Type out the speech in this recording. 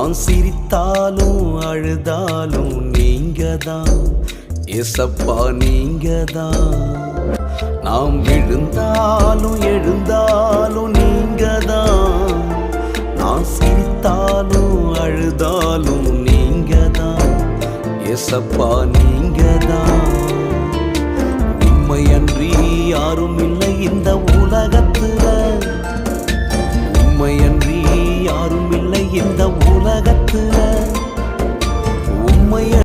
நான் சிரித்தாலும் அழுதாலும் நீங்கதான் ஏசப்பா, நீங்கதான். நாம் விழுந்தாலும் எழுந்தாலும் நீங்கதான். நான் சிரித்தாலும் அழுதாலும் நீங்கதான் ஏசப்பா, நீங்கதான். உம்மையன்றி யாரும் இல்லை இந்த உலகத்துல, உம்மையன்றி யாரும் இல்லை இந்த உலகத்துல. உம்மைய